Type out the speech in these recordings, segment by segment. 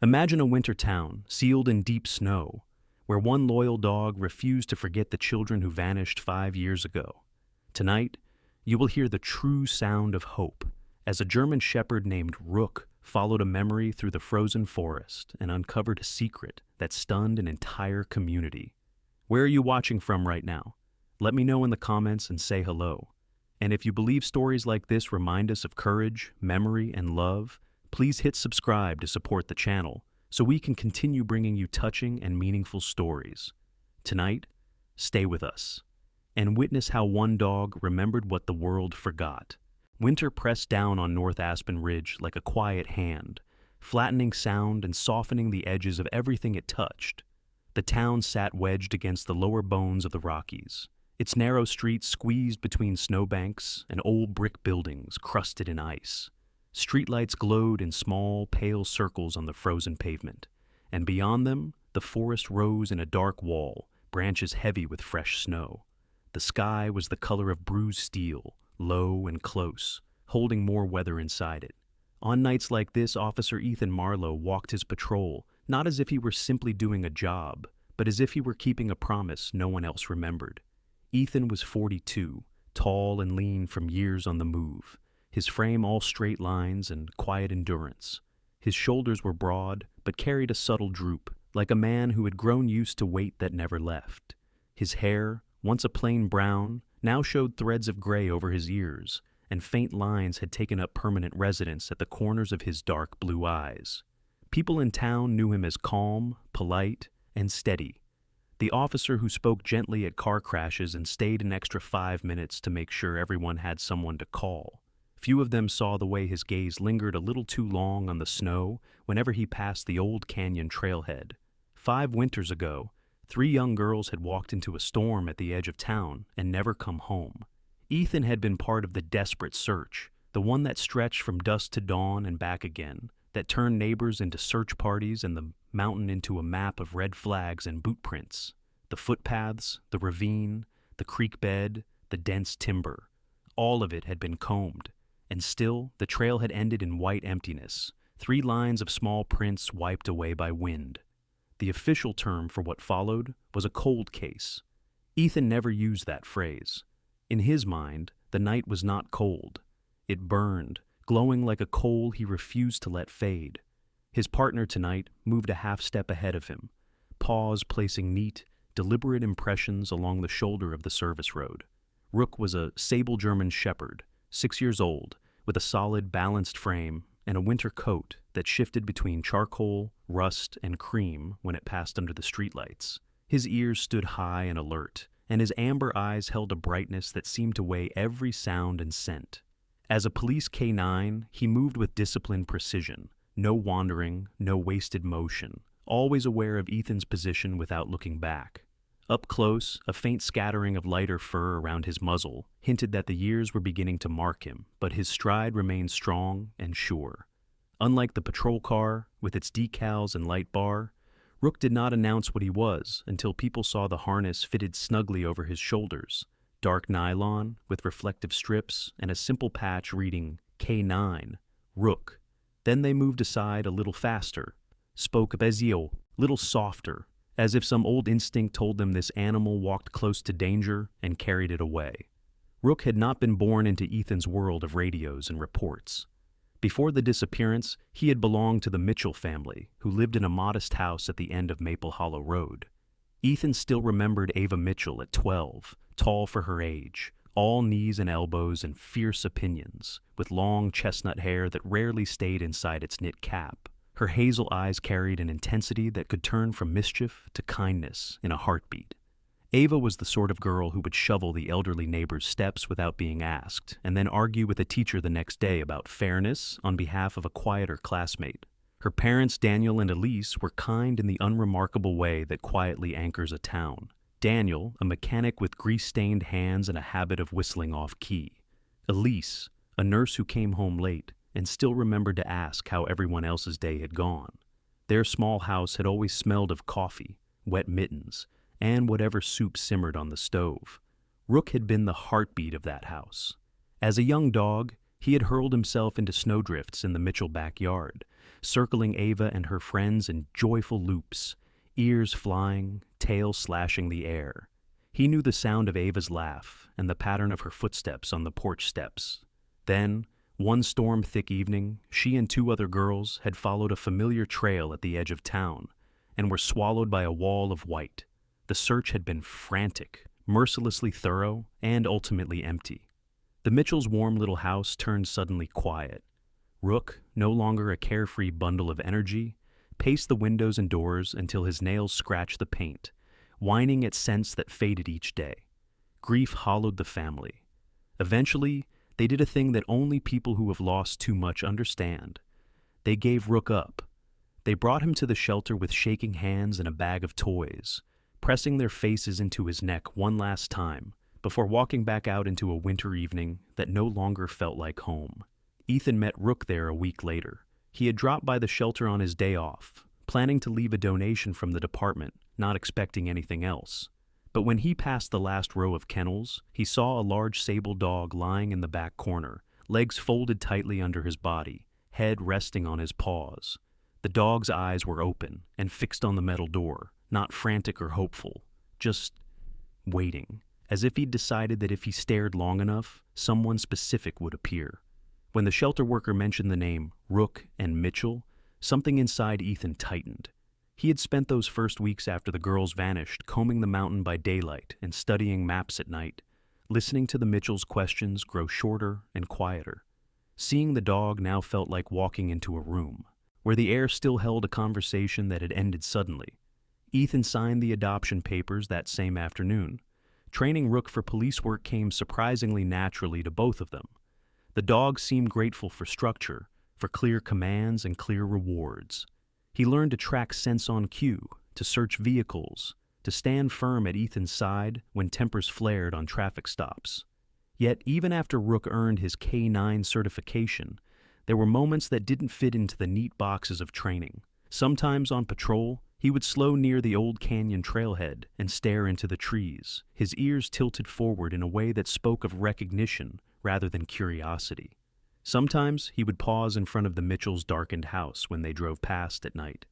Imagine a winter town, sealed in deep snow, where one loyal dog refused to forget the children who vanished 5 years ago. Tonight, you will hear the true sound of hope, as a German shepherd named Rook followed a memory through the frozen forest and uncovered a secret that stunned an entire community. Where are you watching from right now? Let me know in the comments and say hello. And if you believe stories like this remind us of courage, memory, and love, please hit subscribe to support the channel so we can continue bringing you touching and meaningful stories. Tonight, stay with us and witness how one dog remembered what the world forgot. Winter pressed down on North Aspen Ridge like a quiet hand, flattening sound and softening the edges of everything it touched. The town sat wedged against the lower bones of the Rockies, its narrow streets squeezed between snowbanks and old brick buildings crusted in ice. Streetlights glowed in small, pale circles on the frozen pavement, and beyond them, the forest rose in a dark wall, branches heavy with fresh snow. The sky was the color of bruised steel, low and close, holding more weather inside it. On nights like this, Officer Ethan Marlowe walked his patrol, not as if he were simply doing a job, but as if he were keeping a promise no one else remembered. Ethan was 42, tall and lean from years on the move, his frame all straight lines and quiet endurance. His shoulders were broad, but carried a subtle droop, like a man who had grown used to weight that never left. His hair, once a plain brown, now showed threads of gray over his ears, and faint lines had taken up permanent residence at the corners of his dark blue eyes. People in town knew him as calm, polite, and steady. The officer who spoke gently at car crashes and stayed an extra 5 minutes to make sure everyone had someone to call. Few of them saw the way his gaze lingered a little too long on the snow whenever he passed the old canyon trailhead. 5 winters ago, 3 young girls had walked into a storm at the edge of town and never come home. Ethan had been part of the desperate search, the one that stretched from dusk to dawn and back again, that turned neighbors into search parties and the mountain into a map of red flags and boot prints. The footpaths, the ravine, the creek bed, the dense timber, all of it had been combed, and still the trail had ended in white emptiness, 3 lines of small prints wiped away by wind. The official term for what followed was a cold case. Ethan never used that phrase. In his mind, the night was not cold. It burned, glowing like a coal he refused to let fade. His partner tonight moved a half step ahead of him, paws placing neat, deliberate impressions along the shoulder of the service road. Rook was a sable German shepherd, 6 years old, with a solid, balanced frame and a winter coat that shifted between charcoal, rust, and cream when it passed under the streetlights. His ears stood high and alert, and his amber eyes held a brightness that seemed to weigh every sound and scent. As a police K9, he moved with disciplined precision, no wandering, no wasted motion, always aware of Ethan's position without looking back. Up close, a faint scattering of lighter fur around his muzzle hinted that the years were beginning to mark him, but his stride remained strong and sure. Unlike the patrol car, with its decals and light bar, Rook did not announce what he was until people saw the harness fitted snugly over his shoulders, dark nylon with reflective strips and a simple patch reading K9, Rook. Then they moved aside a little faster, spoke Bezio, little softer, as if some old instinct told them this animal walked close to danger and carried it away. Rook had not been born into Ethan's world of radios and reports. Before the disappearance, he had belonged to the Mitchell family, who lived in a modest house at the end of Maple Hollow Road. Ethan still remembered Ava Mitchell at 12, tall for her age, all knees and elbows and fierce opinions, with long chestnut hair that rarely stayed inside its knit cap. Her hazel eyes carried an intensity that could turn from mischief to kindness in a heartbeat. Ava was the sort of girl who would shovel the elderly neighbor's steps without being asked, and then argue with a teacher the next day about fairness on behalf of a quieter classmate. Her parents, Daniel and Elise, were kind in the unremarkable way that quietly anchors a town. Daniel, a mechanic with grease-stained hands and a habit of whistling off-key. Elise, a nurse who came home late and still remembered to ask how everyone else's day had gone. Their small house had always smelled of coffee, wet mittens, and whatever soup simmered on the stove. Rook had been the heartbeat of that house. As a young dog, he had hurled himself into snowdrifts in the Mitchell backyard, circling Ava and her friends in joyful loops, ears flying, tail slashing the air. He knew the sound of Ava's laugh and the pattern of her footsteps on the porch steps. Then, one storm-thick evening, she and two other girls had followed a familiar trail at the edge of town and were swallowed by a wall of white. The search had been frantic, mercilessly thorough, and ultimately empty. The Mitchells' warm little house turned suddenly quiet. Rook, no longer a carefree bundle of energy, paced the windows and doors until his nails scratched the paint, whining at scents that faded each day. Grief hollowed the family. Eventually, they did a thing that only people who have lost too much understand. They gave Rook up. They brought him to the shelter with shaking hands and a bag of toys, pressing their faces into his neck one last time, before walking back out into a winter evening that no longer felt like home. Ethan met Rook there a week later. He had dropped by the shelter on his day off, planning to leave a donation from the department, not expecting anything else. But when he passed the last row of kennels, he saw a large sable dog lying in the back corner, legs folded tightly under his body, head resting on his paws. The dog's eyes were open and fixed on the metal door, not frantic or hopeful, just waiting, as if he'd decided that if he stared long enough, someone specific would appear. When the shelter worker mentioned the name Rook and Mitchell, something inside Ethan tightened. He had spent those first weeks after the girls vanished combing the mountain by daylight and studying maps at night, listening to the Mitchells' questions grow shorter and quieter. Seeing the dog now felt like walking into a room, where the air still held a conversation that had ended suddenly. Ethan signed the adoption papers that same afternoon. Training Rook for police work came surprisingly naturally to both of them. The dog seemed grateful for structure, for clear commands and clear rewards. He learned to track scents on cue, to search vehicles, to stand firm at Ethan's side when tempers flared on traffic stops. Yet even after Rook earned his K-9 certification, there were moments that didn't fit into the neat boxes of training. Sometimes on patrol, he would slow near the old canyon trailhead and stare into the trees, his ears tilted forward in a way that spoke of recognition rather than curiosity. Sometimes he would pause in front of the Mitchells' darkened house when they drove past at night,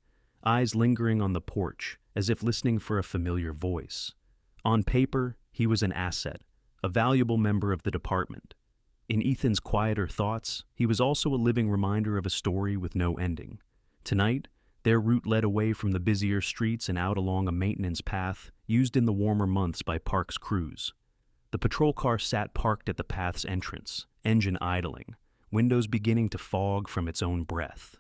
eyes lingering on the porch as if listening for a familiar voice. On paper, he was an asset, a valuable member of the department. In Ethan's quieter thoughts, he was also a living reminder of a story with no ending. Tonight, their route led away from the busier streets and out along a maintenance path used in the warmer months by parks crews. The patrol car sat parked at the path's entrance, engine idling, windows beginning to fog from its own breath.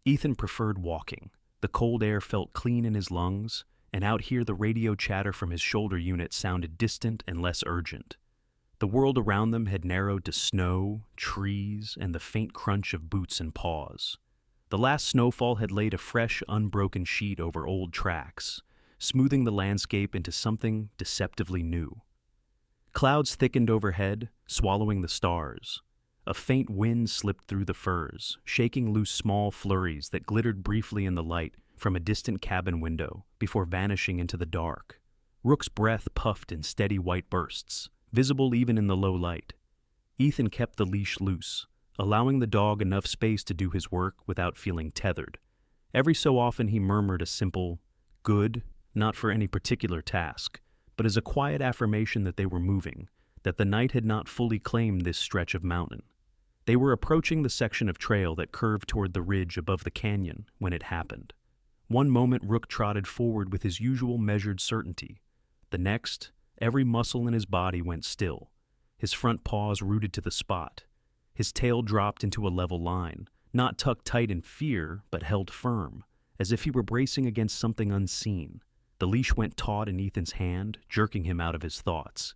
Ethan preferred walking. The cold air felt clean in his lungs, and out here the radio chatter from his shoulder unit sounded distant and less urgent. The world around them had narrowed to snow, trees, and the faint crunch of boots and paws. The last snowfall had laid a fresh, unbroken sheet over old tracks, smoothing the landscape into something deceptively new. Clouds thickened overhead, swallowing the stars. A faint wind slipped through the firs, shaking loose small flurries that glittered briefly in the light from a distant cabin window before vanishing into the dark. Rook's breath puffed in steady white bursts, visible even in the low light. Ethan kept the leash loose, allowing the dog enough space to do his work without feeling tethered. Every so often he murmured a simple, "good," not for any particular task, but as a quiet affirmation that they were moving, that the night had not fully claimed this stretch of mountain. They were approaching the section of trail that curved toward the ridge above the canyon when it happened. One moment Rook trotted forward with his usual measured certainty. The next, every muscle in his body went still, his front paws rooted to the spot. His tail dropped into a level line, not tucked tight in fear, but held firm, as if he were bracing against something unseen. The leash went taut in Ethan's hand, jerking him out of his thoughts.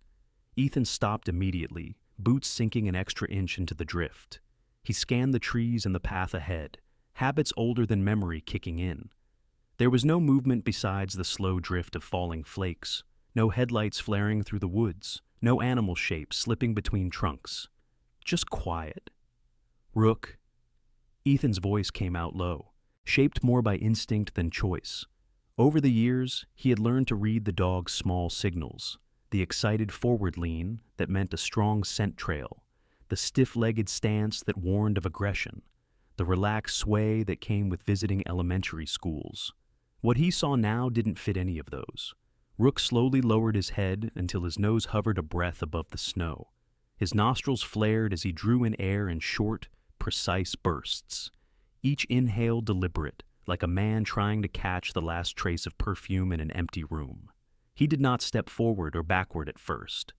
Ethan stopped immediately, boots sinking an extra inch into the drift. He scanned the trees and the path ahead, habits older than memory kicking in. There was no movement besides the slow drift of falling flakes, no headlights flaring through the woods, no animal shapes slipping between trunks. Just quiet. "Rook." Ethan's voice came out low, shaped more by instinct than choice. Over the years, he had learned to read the dog's small signals, the excited forward lean that meant a strong scent trail, the stiff-legged stance that warned of aggression, the relaxed sway that came with visiting elementary schools. What he saw now didn't fit any of those. Rook slowly lowered his head until his nose hovered a breath above the snow. His nostrils flared as he drew in air in short, precise bursts. Each inhale deliberate, like a man trying to catch the last trace of perfume in an empty room. He did not step forward or backward at first.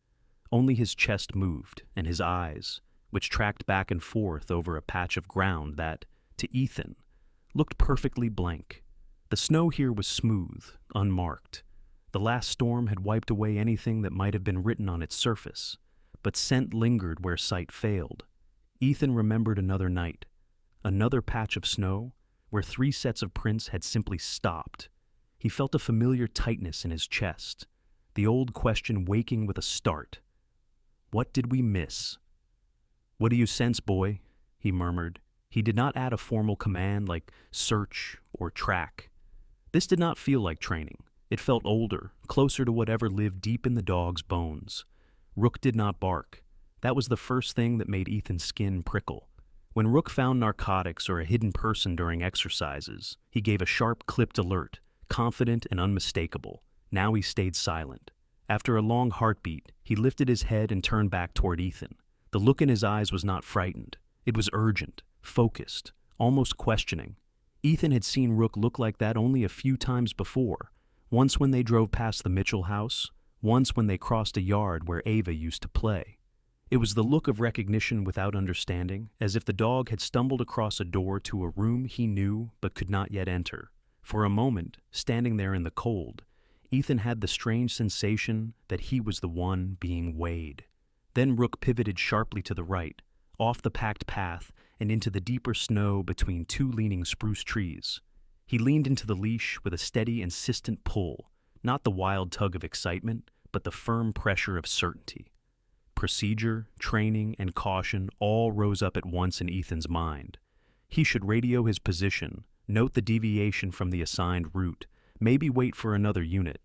Only his chest moved, and his eyes, which tracked back and forth over a patch of ground that, to Ethan, looked perfectly blank. The snow here was smooth, unmarked. The last storm had wiped away anything that might have been written on its surface, but scent lingered where sight failed. Ethan remembered another night, another patch of snow, where 3 sets of prints had simply stopped. He felt a familiar tightness in his chest, the old question waking with a start. What did we miss? "What do you sense, boy?" he murmured. He did not add a formal command like search or track. This did not feel like training. It felt older, closer to whatever lived deep in the dog's bones. Rook did not bark. That was the first thing that made Ethan's skin prickle. When Rook found narcotics or a hidden person during exercises, he gave a sharp clipped alert, confident and unmistakable. Now he stayed silent. After a long heartbeat, he lifted his head and turned back toward Ethan. The look in his eyes was not frightened. It was urgent, focused, almost questioning. Ethan had seen Rook look like that only a few times before. Once when they drove past the Mitchell house, once when they crossed a yard where Ava used to play. It was the look of recognition without understanding, as if the dog had stumbled across a door to a room he knew but could not yet enter. For a moment, standing there in the cold, Ethan had the strange sensation that he was the one being weighed. Then Rook pivoted sharply to the right, off the packed path and into the deeper snow between 2 leaning spruce trees. He leaned into the leash with a steady, insistent pull, not the wild tug of excitement, but the firm pressure of certainty. Procedure, training, and caution all rose up at once in Ethan's mind. He should radio his position, note the deviation from the assigned route, maybe wait for another unit.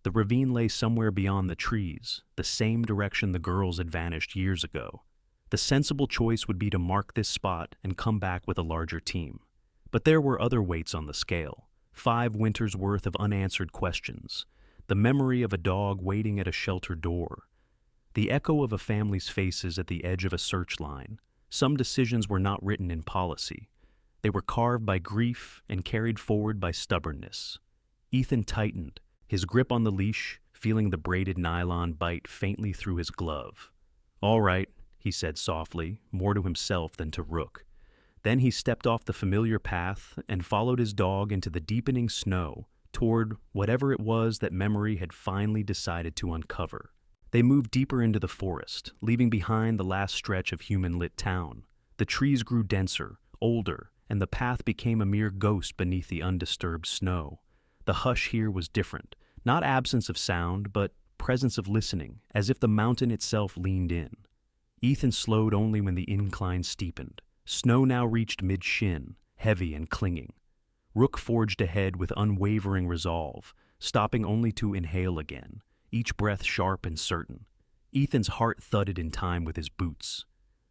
The ravine lay somewhere beyond the trees, the same direction the girls had vanished years ago. The sensible choice would be to mark this spot and come back with a larger team. But there were other weights on the scale, 5 winters' worth of unanswered questions, the memory of a dog waiting at a shelter door, the echo of a family's faces at the edge of a search line. Some decisions were not written in policy. They were carved by grief and carried forward by stubbornness. Ethan tightened, his grip on the leash, feeling the braided nylon bite faintly through his glove. "All right," he said softly, more to himself than to Rook. Then he stepped off the familiar path and followed his dog into the deepening snow toward whatever it was that memory had finally decided to uncover. They moved deeper into the forest, leaving behind the last stretch of human-lit town. The trees grew denser, older, and the path became a mere ghost beneath the undisturbed snow. The hush here was different, not absence of sound, but presence of listening, as if the mountain itself leaned in. Ethan slowed only when the incline steepened. Snow now reached mid-shin, heavy and clinging. Rook forged ahead with unwavering resolve, stopping only to inhale again, each breath sharp and certain. Ethan's heart thudded in time with his boots.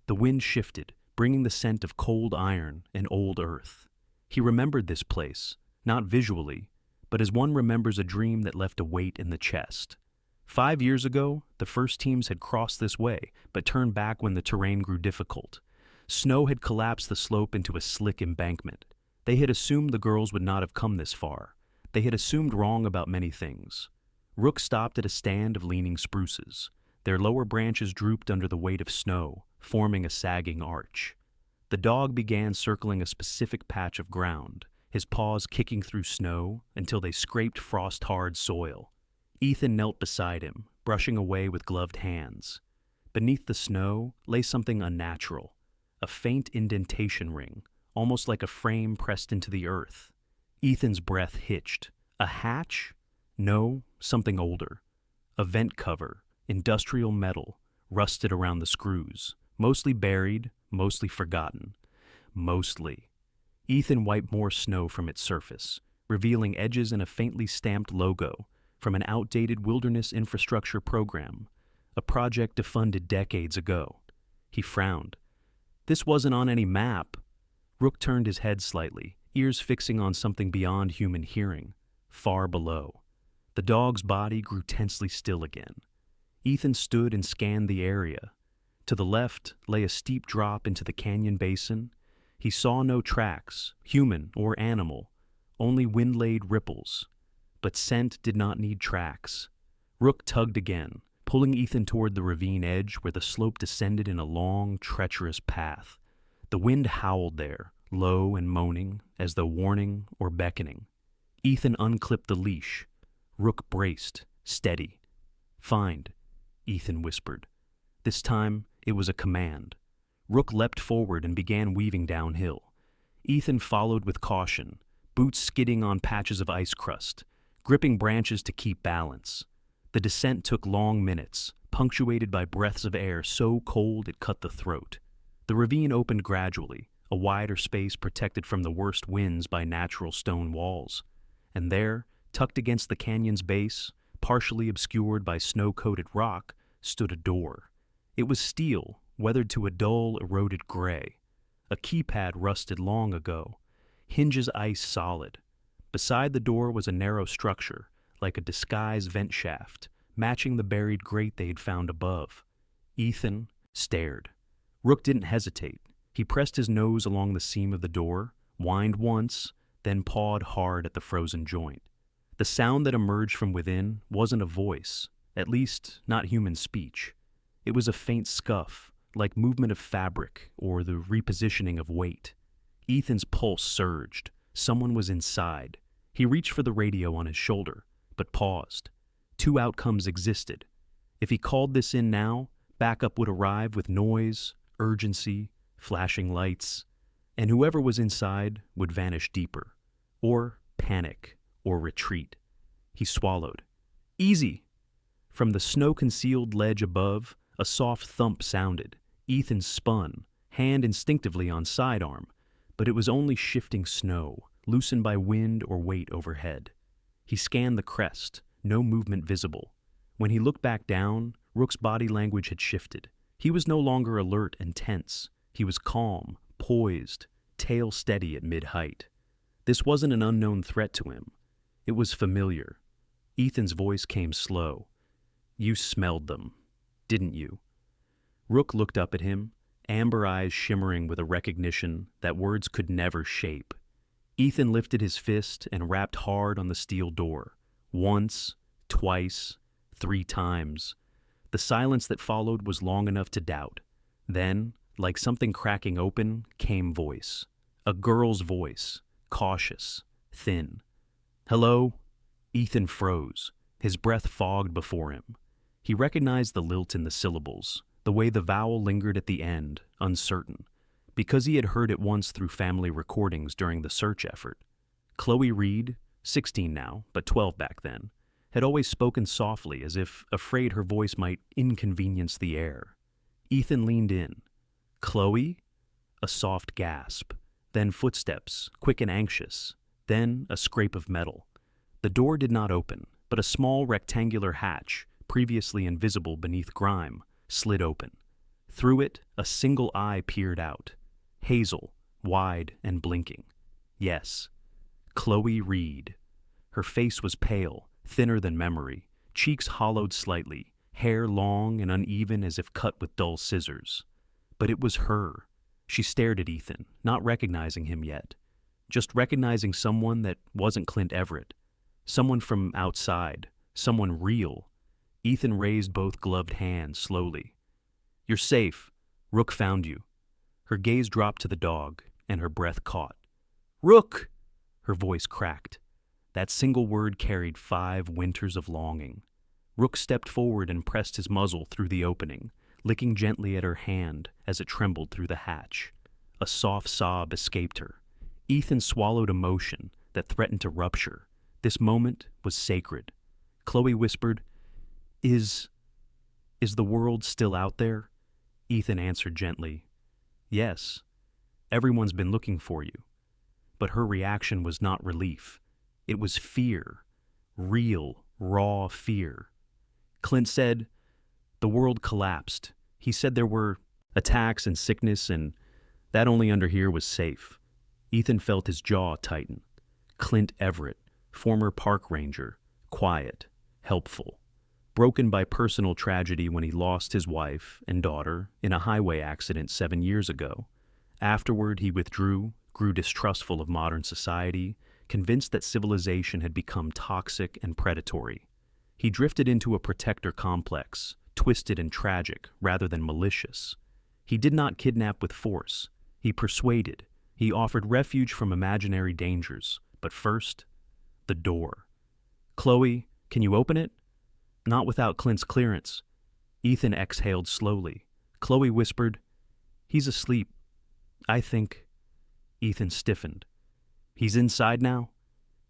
The wind shifted, bringing the scent of cold iron and old earth. He remembered this place, not visually, but as one remembers a dream that left a weight in the chest. 5 years ago, the first teams had crossed this way, but turned back when the terrain grew difficult. Snow had collapsed the slope into a slick embankment. They had assumed the girls would not have come this far. They had assumed wrong about many things. Rook stopped at a stand of leaning spruces. Their lower branches drooped under the weight of snow, forming a sagging arch. The dog began circling a specific patch of ground, his paws kicking through snow until they scraped frost-hard soil. Ethan knelt beside him, brushing away with gloved hands. Beneath the snow lay something unnatural, a faint indentation ring, almost like a frame pressed into the earth. Ethan's breath hitched. A hatch? No, something older. A vent cover, industrial metal, rusted around the screws, mostly buried, mostly forgotten. Mostly. Ethan wiped more snow from its surface, revealing edges and a faintly stamped logo from an outdated wilderness infrastructure program, a project defunded decades ago. He frowned. This wasn't on any map. Rook turned his head slightly, ears fixing on something beyond human hearing, far below. The dog's body grew tensely still again. Ethan stood and scanned the area. To the left lay a steep drop into the canyon basin. He saw no tracks, human or animal, only wind-laid ripples. But scent did not need tracks. Rook tugged again, pulling Ethan toward the ravine edge where the slope descended in a long, treacherous path. The wind howled there, low and moaning, as though warning or beckoning. Ethan unclipped the leash. Rook braced, steady. "Find," Ethan whispered. This time, it was a command. Rook leapt forward and began weaving downhill. Ethan followed with caution, boots skidding on patches of ice crust, gripping branches to keep balance. The descent took long minutes, punctuated by breaths of air so cold it cut the throat. The ravine opened gradually, a wider space protected from the worst winds by natural stone walls. And there, tucked against the canyon's base, partially obscured by snow-coated rock, stood a door. It was steel, weathered to a dull, eroded gray. A keypad rusted long ago, hinges ice solid. Beside the door was a narrow structure, like a disguised vent shaft, matching the buried grate they'd found above. Ethan stared. Rook didn't hesitate. He pressed his nose along the seam of the door, whined once, then pawed hard at the frozen joint. The sound that emerged from within wasn't a voice, at least not human speech. It was a faint scuff, like movement of fabric or the repositioning of weight. Ethan's pulse surged. Someone was inside. He reached for the radio on his shoulder, but paused. Two outcomes existed. If he called this in now, backup would arrive with noise, urgency, flashing lights, and whoever was inside would vanish deeper, or panic, or retreat. He swallowed. "Easy!" From the snow-concealed ledge above, a soft thump sounded. Ethan spun, hand instinctively on sidearm, but it was only shifting snow, loosened by wind or weight overhead. He scanned the crest, no movement visible. When he looked back down, Rook's body language had shifted. He was no longer alert and tense. He was calm, poised, tail steady at mid-height. This wasn't an unknown threat to him. It was familiar. Ethan's voice came slow. "You smelled them, didn't you?" Rook looked up at him, amber eyes shimmering with a recognition that words could never shape. Ethan lifted his fist and rapped hard on the steel door. Once, twice, 3 times. The silence that followed was long enough to doubt. Then, like something cracking open, came voice. A girl's voice, cautious, thin. "Hello?" Ethan froze, his breath fogged before him. He recognized the lilt in the syllables, the way the vowel lingered at the end, uncertain, because he had heard it once through family recordings during the search effort. Chloe Reed, 16 now, but 12 back then, had always spoken softly as if afraid her voice might inconvenience the air. Ethan leaned in. "Chloe?" A soft gasp, then footsteps, quick and anxious, then a scrape of metal. The door did not open, but a small rectangular hatch, previously invisible beneath grime, slid open. Through it, a single eye peered out. Hazel, wide and blinking. Yes, Chloe Reed. Her face was pale, thinner than memory, cheeks hollowed slightly, hair long and uneven as if cut with dull scissors. But it was her. She stared at Ethan, not recognizing him yet. Just recognizing someone that wasn't Clint Everett. Someone from outside. Someone real. Ethan raised both gloved hands slowly. "You're safe. Rook found you." Her gaze dropped to the dog, and her breath caught. "Rook!" Her voice cracked. That single word carried 5 winters of longing. Rook stepped forward and pressed his muzzle through the opening, licking gently at her hand as it trembled through the hatch. A soft sob escaped her. Ethan swallowed emotion that threatened to rupture. This moment was sacred. Chloe whispered, Is the world still out there?" Ethan answered gently, "Yes. Everyone's been looking for you." But her reaction was not relief. It was fear. Real, raw fear. Clint said, "The world collapsed. He said there were attacks and sickness, and that only under here was safe. Ethan felt his jaw tighten. Clint Everett, former park ranger, quiet, helpful. Broken by personal tragedy when he lost his wife and daughter in a highway accident 7 years ago. Afterward, he withdrew, grew distrustful of modern society, convinced that civilization had become toxic and predatory. He drifted into a protector complex, twisted and tragic rather than malicious. He did not kidnap with force. He persuaded. He offered refuge from imaginary dangers. But first, the door. "Chloe, can you open it?" "Not without Clint's clearance." Ethan exhaled slowly. Chloe whispered, "He's asleep. I think." Ethan stiffened. "He's inside now?"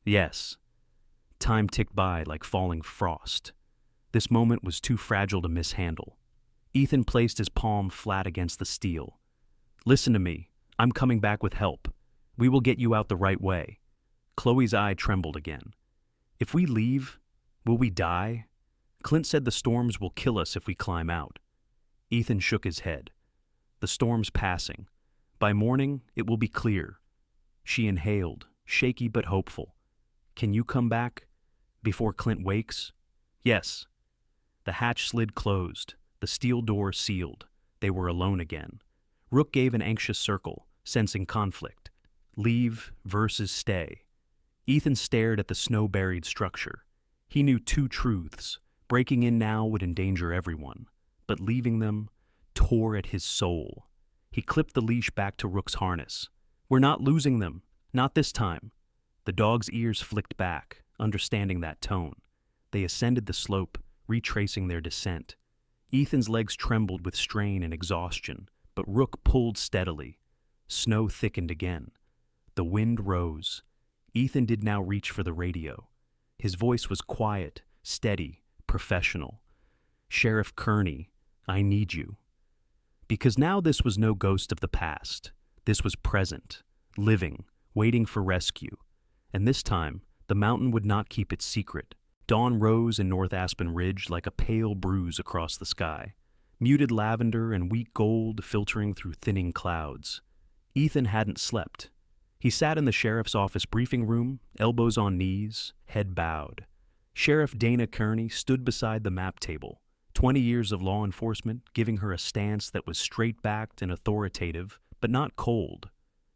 "Yes." Time ticked by like falling frost. This moment was too fragile to mishandle. Ethan placed his palm flat against the steel. "Listen to me. I'm coming back with help. We will get you out the right way." Chloe's eye trembled again. "If we leave, will we die? Clint said the storms will kill us if we climb out." Ethan shook his head. "The storm's passing. By morning, it will be clear." She inhaled, shaky but hopeful. "Can you come back? Before Clint wakes?" "Yes." The hatch slid closed, the steel door sealed. They were alone again. Rook gave an anxious circle, sensing conflict. Leave versus stay. Ethan stared at the snow-buried structure. He knew two truths. Breaking in now would endanger everyone, but leaving them tore at his soul. He clipped the leash back to Rook's harness. "We're not losing them. Not this time." The dog's ears flicked back, understanding that tone. They ascended the slope, retracing their descent. Ethan's legs trembled with strain and exhaustion, but Rook pulled steadily. Snow thickened again. The wind rose. Ethan did now reach for the radio. His voice was quiet, steady, professional. "Sheriff Kearney, I need you." Because now this was no ghost of the past. This was present, living, waiting for rescue. And this time, the mountain would not keep its secret. Dawn rose in North Aspen Ridge like a pale bruise across the sky. Muted lavender and weak gold filtering through thinning clouds. Ethan hadn't slept. He sat in the sheriff's office briefing room, elbows on knees, head bowed. Sheriff Dana Kearney stood beside the map table, 20 years of law enforcement giving her a stance that was straight-backed and authoritative, but not cold.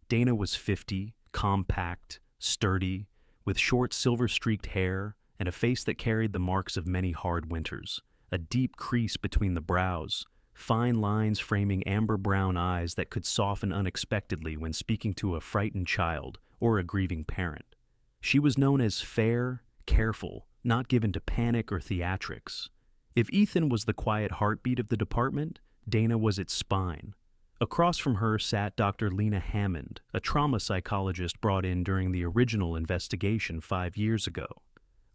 Dana was 50, compact, sturdy, with short silver-streaked hair and a face that carried the marks of many hard winters, a deep crease between the brows, fine lines framing amber-brown eyes that could soften unexpectedly when speaking to a frightened child or a grieving parent. She was known as fair, careful, not given to panic or theatrics. If Ethan was the quiet heartbeat of the department, Dana was its spine. Across from her sat Dr. Lena Hammond, a trauma psychologist brought in during the original investigation 5 years ago.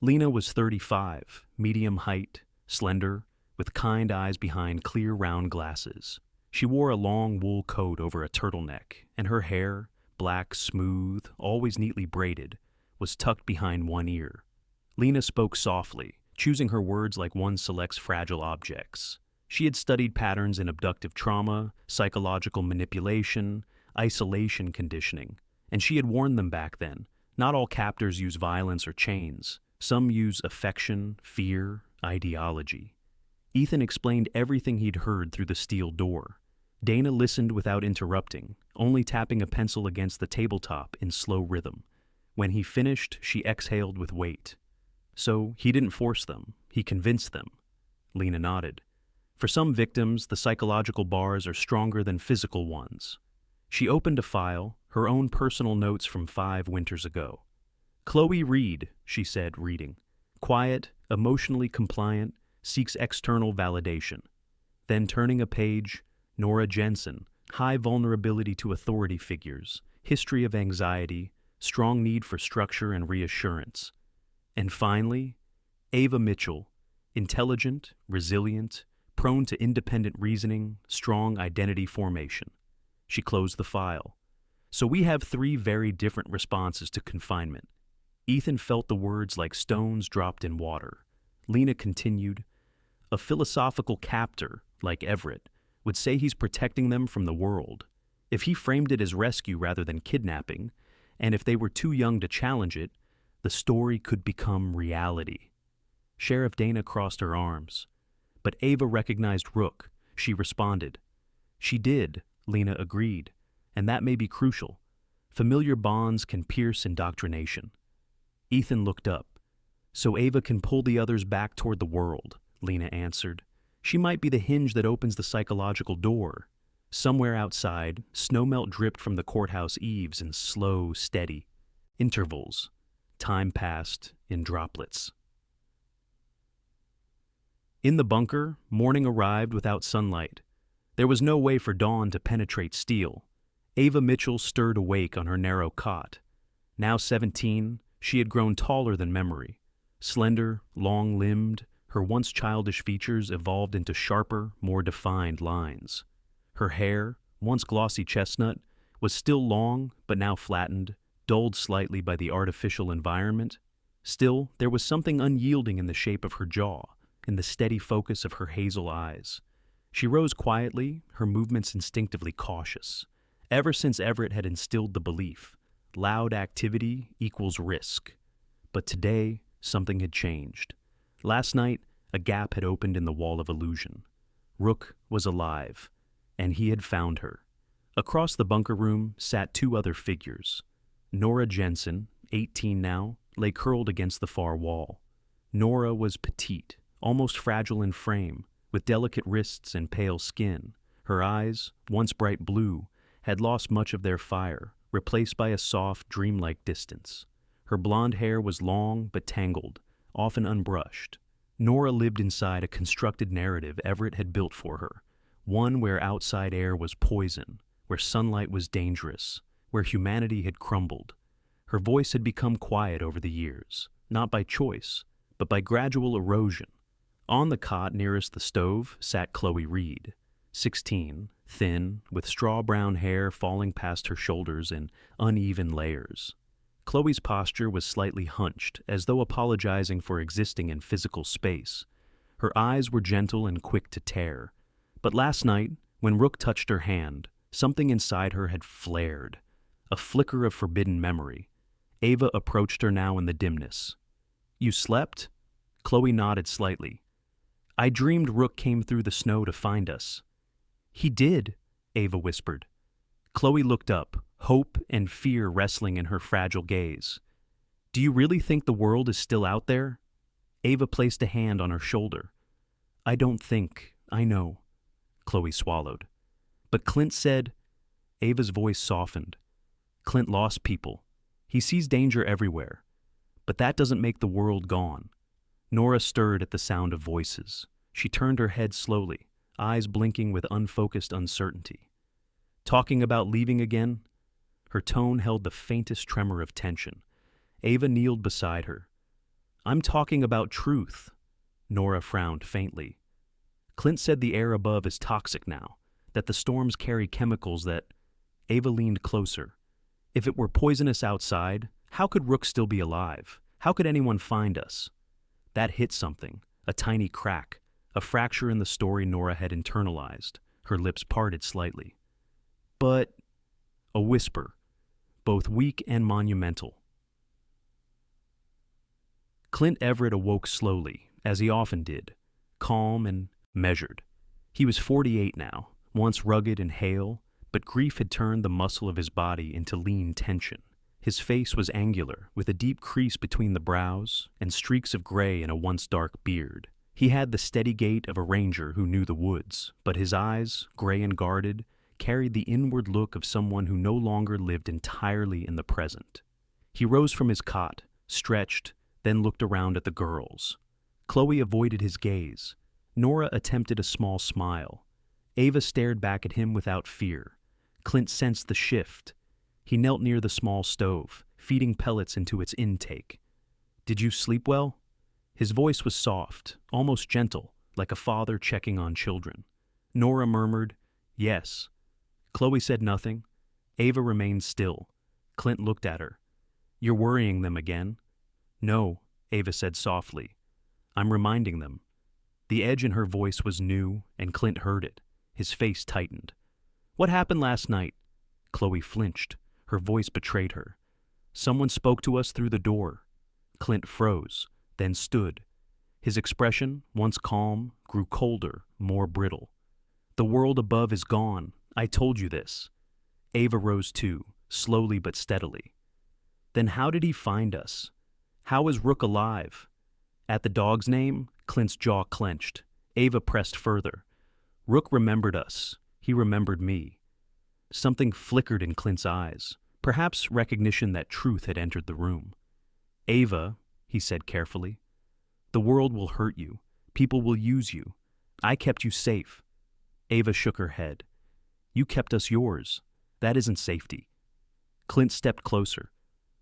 Lena was 35, medium height, slender, with kind eyes behind clear round glasses. She wore a long wool coat over a turtleneck, and her hair, black, smooth, always neatly braided, was tucked behind one ear. Lena spoke softly, choosing her words like one selects fragile objects. She had studied patterns in abductive trauma, psychological manipulation, isolation conditioning, and she had warned them back then, not all captors use violence or chains. Some use affection, fear, ideology. Ethan explained everything he'd heard through the steel door. Dana listened without interrupting, only tapping a pencil against the tabletop in slow rhythm. When he finished, she exhaled with weight. "So he didn't force them, he convinced them." Lena nodded. "For some victims, the psychological bars are stronger than physical ones." She opened a file, her own personal notes from 5 winters ago. "Chloe Reed," she said, reading. "Quiet, emotionally compliant, seeks external validation." Then turning a page, Nora Jensen, high vulnerability to authority figures, history of anxiety, strong need for structure and reassurance. And finally, Ava Mitchell, intelligent, resilient, prone to independent reasoning, strong identity formation. She closed the file. So we have 3 very different responses to confinement. Ethan felt the words like stones dropped in water. Lena continued, "A philosophical captor, like Everett, would say he's protecting them from the world. If he framed it as rescue rather than kidnapping, And if they were too young to challenge it, the story could become reality. Sheriff Dana crossed her arms. But Ava recognized Rook. She responded. She did, Lena agreed, and that may be crucial. Familiar bonds can pierce indoctrination. Ethan looked up. So Ava can pull the others back toward the world, Lena answered. She might be the hinge that opens the psychological door. Somewhere outside, snowmelt dripped from the courthouse eaves in slow, steady intervals. Time passed in droplets. In the bunker, morning arrived without sunlight. There was no way for dawn to penetrate steel. Ava Mitchell stirred awake on her narrow cot. Now 17, she had grown taller than memory. Slender, long-limbed, her once childish features evolved into sharper, more defined lines. Her hair, once glossy chestnut, was still long but now flattened, dulled slightly by the artificial environment. Still, there was something unyielding in the shape of her jaw, in the steady focus of her hazel eyes. She rose quietly, her movements instinctively cautious. Ever since Everett had instilled the belief, loud activity equals risk. But today, something had changed. Last night, a gap had opened in the wall of illusion. Rook was alive, and he had found her. Across the bunker room sat two other figures. Nora Jensen, 18 now, lay curled against the far wall. Nora was petite, almost fragile in frame, with delicate wrists and pale skin. Her eyes, once bright blue, had lost much of their fire, replaced by a soft, dreamlike distance. Her blonde hair was long but tangled, often unbrushed. Nora lived inside a constructed narrative Everett had built for her, one where outside air was poison, where sunlight was dangerous, where humanity had crumbled. Her voice had become quiet over the years, not by choice, but by gradual erosion. On the cot nearest the stove sat Chloe Reed, 16, thin, with straw-brown hair falling past her shoulders in uneven layers. Chloe's posture was slightly hunched, as though apologizing for existing in physical space. Her eyes were gentle and quick to tear. But last night, when Rook touched her hand, something inside her had flared, a flicker of forbidden memory. Ava approached her now in the dimness. "You slept?" Chloe nodded slightly. "I dreamed Rook came through the snow to find us." "He did," Ava whispered. Chloe looked up, hope and fear wrestling in her fragile gaze. "Do you really think the world is still out there?" Ava placed a hand on her shoulder. "I don't think, I know," Chloe swallowed. "But Clint said—" Ava's voice softened. "Clint lost people. He sees danger everywhere. But that doesn't make the world gone." Nora stirred at the sound of voices. She turned her head slowly, eyes blinking with unfocused uncertainty. "Talking about leaving again?" Her tone held the faintest tremor of tension. Ava kneeled beside her. "I'm talking about truth." Nora frowned faintly. "Clint said the air above is toxic now, that the storms carry chemicals that—" Ava leaned closer. "If it were poisonous outside, how could Rook still be alive? How could anyone find us?" That hit something, a tiny crack, a fracture in the story Nora had internalized. Her lips parted slightly. "But—" A whisper, both weak and monumental. Clint Everett awoke slowly, as he often did, calm and measured. He was 48 now, once rugged and hale, but grief had turned the muscle of his body into lean tension. His face was angular, with a deep crease between the brows and streaks of gray in a once dark beard. He had the steady gait of a ranger who knew the woods, but his eyes, gray and guarded, carried the inward look of someone who no longer lived entirely in the present. He rose from his cot, stretched, then looked around at the girls. Chloe avoided his gaze. Nora attempted a small smile. Ava stared back at him without fear. Clint sensed the shift. He knelt near the small stove, feeding pellets into its intake. "Did you sleep well?" His voice was soft, almost gentle, like a father checking on children. Nora murmured, "Yes." Chloe said nothing. Ava remained still. Clint looked at her. "You're worrying them again?" "No," Ava said softly. "I'm reminding them." The edge in her voice was new, and Clint heard it. His face tightened. "What happened last night?" Chloe flinched. Her voice betrayed her. Someone spoke to us through the door. Clint froze, then stood. His expression, once calm, grew colder, more brittle. The world above is gone. I told you this. Ava rose too, slowly but steadily. Then how did he find us? How is Rook alive? At the dog's name, Clint's jaw clenched. Ava pressed further. Rook remembered us. He remembered me. Something flickered in Clint's eyes, perhaps recognition that truth had entered the room. Ava, he said carefully, the world will hurt you. People will use you. I kept you safe. Ava shook her head. You kept us yours. That isn't safety. Clint stepped closer,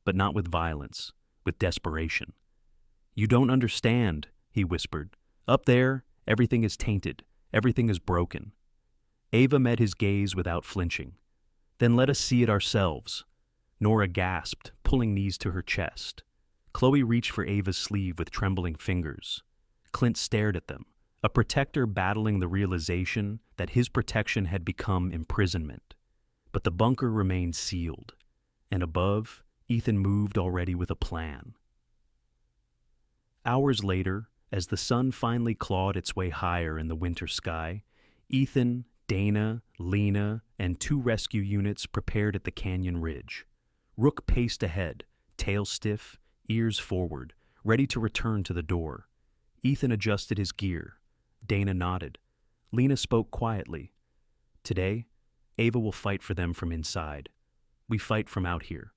but not with violence, with desperation. You don't understand, he whispered. Up there, everything is tainted. Everything is broken. Ava met his gaze without flinching. Then let us see it ourselves. Nora gasped, pulling knees to her chest. Chloe reached for Ava's sleeve with trembling fingers. Clint stared at them, a protector battling the realization that his protection had become imprisonment. But the bunker remained sealed, and above, Ethan moved already with a plan. Hours later, as the sun finally clawed its way higher in the winter sky, Ethan, Dana, Lena, and 2 rescue units prepared at the canyon ridge. Rook paced ahead, tail stiff, ears forward, ready to return to the door. Ethan adjusted his gear. Dana nodded. Lena spoke quietly. Today, Ava will fight for them from inside. We fight from out here.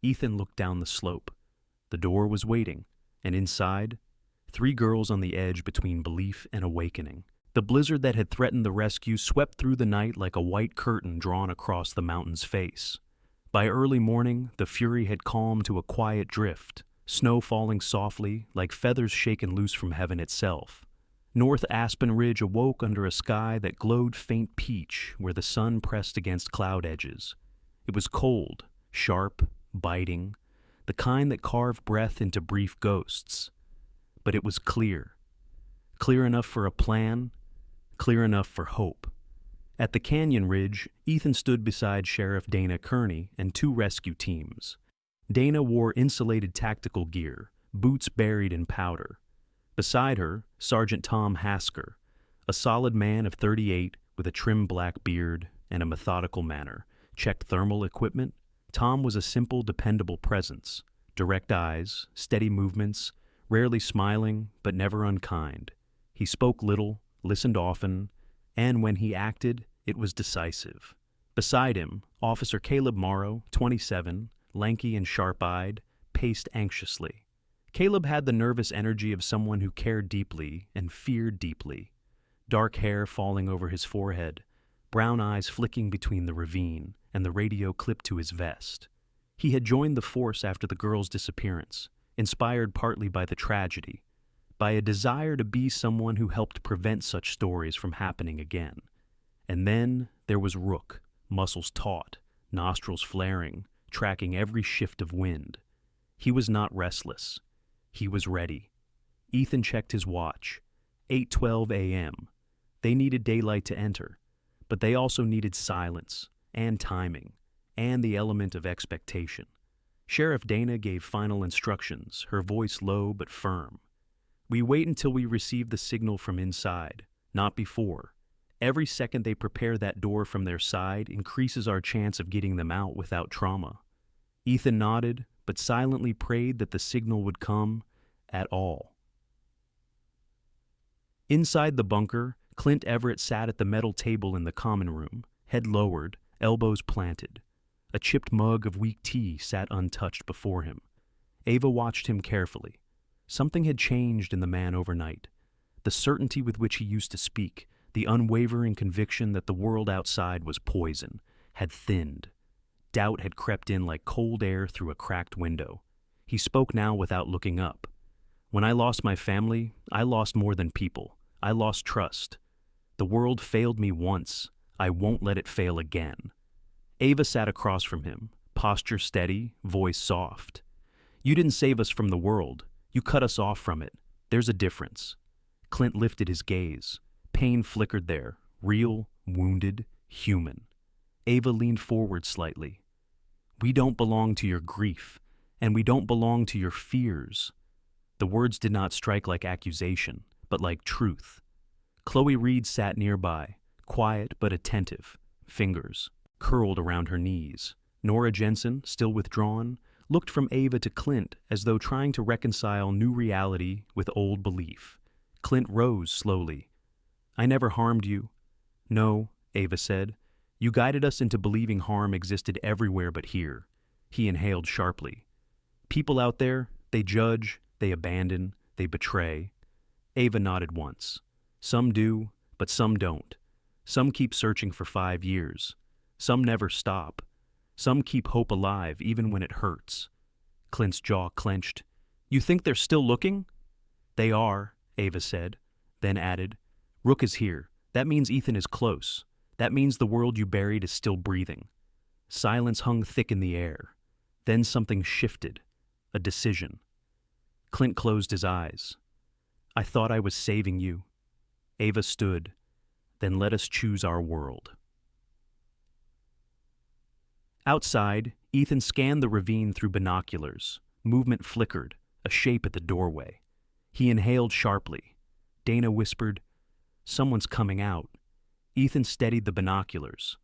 Ethan looked down the slope. The door was waiting, and inside, 3 girls on the edge between belief and awakening. The blizzard that had threatened the rescue swept through the night like a white curtain drawn across the mountain's face. By early morning, the fury had calmed to a quiet drift, snow falling softly like feathers shaken loose from heaven itself. North Aspen Ridge awoke under a sky that glowed faint peach where the sun pressed against cloud edges. It was cold, sharp, biting, the kind that carved breath into brief ghosts. But it was clear. Clear enough for a plan, clear enough for hope. At the canyon ridge, Ethan stood beside Sheriff Dana Kearney and 2 rescue teams. Dana wore insulated tactical gear, boots buried in powder. Beside her, Sergeant Tom Hasker, a solid man of 38 with a trim black beard and a methodical manner, checked thermal equipment. Tom was a simple, dependable presence, direct eyes, steady movements, rarely smiling but never unkind. He spoke little, listened often, and when he acted, it was decisive. Beside him, Officer Caleb Morrow, 27, lanky and sharp-eyed, paced anxiously. Caleb had the nervous energy of someone who cared deeply and feared deeply. Dark hair falling over his forehead, brown eyes flicking between the ravine, and the radio clipped to his vest. He had joined the force after the girl's disappearance, inspired partly by the tragedy, by a desire to be someone who helped prevent such stories from happening again. And then there was Rook, muscles taut, nostrils flaring, tracking every shift of wind. He was not restless. He was ready. Ethan checked his watch. 8:12 a.m. They needed daylight to enter, but they also needed silence and timing and the element of expectation. Sheriff Dana gave final instructions, her voice low but firm. We wait until we receive the signal from inside, not before. Every second they prepare that door from their side increases our chance of getting them out without trauma. Ethan nodded, but silently prayed that the signal would come at all. Inside the bunker, Clint Everett sat at the metal table in the common room, head lowered, elbows planted. A chipped mug of weak tea sat untouched before him. Ava watched him carefully. Something had changed in the man overnight. The certainty with which he used to speak, the unwavering conviction that the world outside was poison, had thinned. Doubt had crept in like cold air through a cracked window. He spoke now without looking up. When I lost my family, I lost more than people. I lost trust. The world failed me once. I won't let it fail again. Ava sat across from him, posture steady, voice soft. You didn't save us from the world. You cut us off from it. There's a difference. Clint lifted his gaze. Pain flickered there, real, wounded, human. Ava leaned forward slightly. We don't belong to your grief, and we don't belong to your fears. The words did not strike like accusation, but like truth. Chloe Reed sat nearby, quiet but attentive, fingers curled around her knees. Nora Jensen, still withdrawn, looked from Ava to Clint as though trying to reconcile new reality with old belief. Clint rose slowly. I never harmed you. No, Ava said. You guided us into believing harm existed everywhere but here. He inhaled sharply. People out there, they judge, they abandon, they betray. Ava nodded once. Some do, but some don't. Some keep searching for 5 years. Some never stop. Some keep hope alive even when it hurts. Clint's jaw clenched. You think they're still looking? They are, Ava said, then added, Rook is here. That means Ethan is close. That means the world you buried is still breathing. Silence hung thick in the air. Then something shifted. A decision. Clint closed his eyes. I thought I was saving you. Ava stood. Then let us choose our world. Outside, Ethan scanned the ravine through binoculars. Movement flickered, a shape at the doorway. He inhaled sharply. Dana whispered, Someone's coming out. Ethan steadied the binoculars.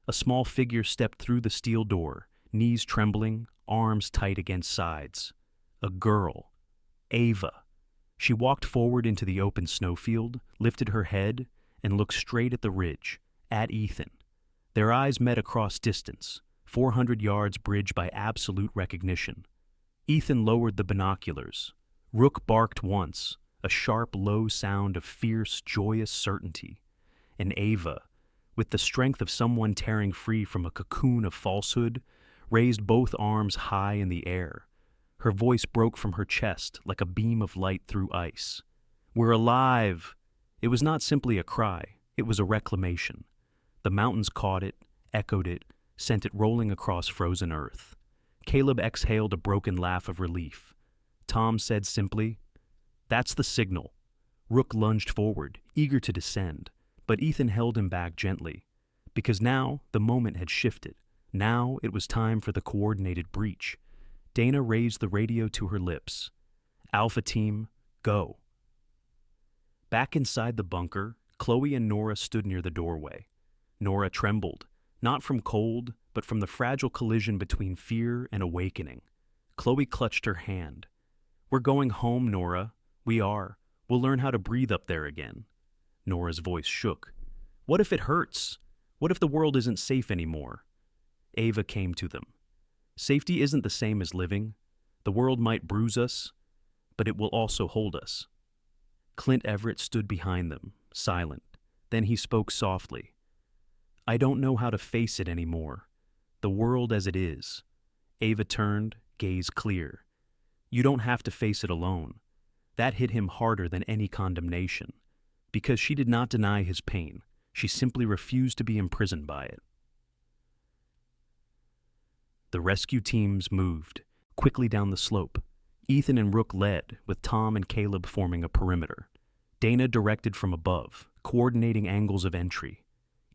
A small figure stepped through the steel door, knees trembling, arms tight against sides. A girl. Ava. She walked forward into the open snowfield, lifted her head, and looked straight at the ridge, at Ethan. Their eyes met across distance, 400 yards bridged by absolute recognition. Ethan lowered the binoculars. Rook barked once, a sharp, low sound of fierce, joyous certainty. And Ava, with the strength of someone tearing free from a cocoon of falsehood, raised both arms high in the air. Her voice broke from her chest like a beam of light through ice. We're alive! It was not simply a cry, it was a reclamation. The mountains caught it, echoed it, sent it rolling across frozen earth. Caleb exhaled a broken laugh of relief. Tom said simply, That's the signal. Rook lunged forward, eager to descend, but Ethan held him back gently, because now the moment had shifted. Now it was time for the coordinated breach. Dana raised the radio to her lips. Alpha Team, go. Back inside the bunker, Chloe and Nora stood near the doorway. Nora trembled, not from cold, but from the fragile collision between fear and awakening. Chloe clutched her hand. We're going home, Nora. We are. We'll learn how to breathe up there again. Nora's voice shook. What if it hurts? What if the world isn't safe anymore? Ava came to them. Safety isn't the same as living. The world might bruise us, but it will also hold us. Clint Everett stood behind them, silent. Then he spoke softly. I don't know how to face it anymore. The world as it is. Ava turned, gaze clear. You don't have to face it alone. That hit him harder than any condemnation. Because she did not deny his pain. She simply refused to be imprisoned by it. The rescue teams moved, quickly down the slope. Ethan and Rook led, with Tom and Caleb forming a perimeter. Dana directed from above, coordinating angles of entry.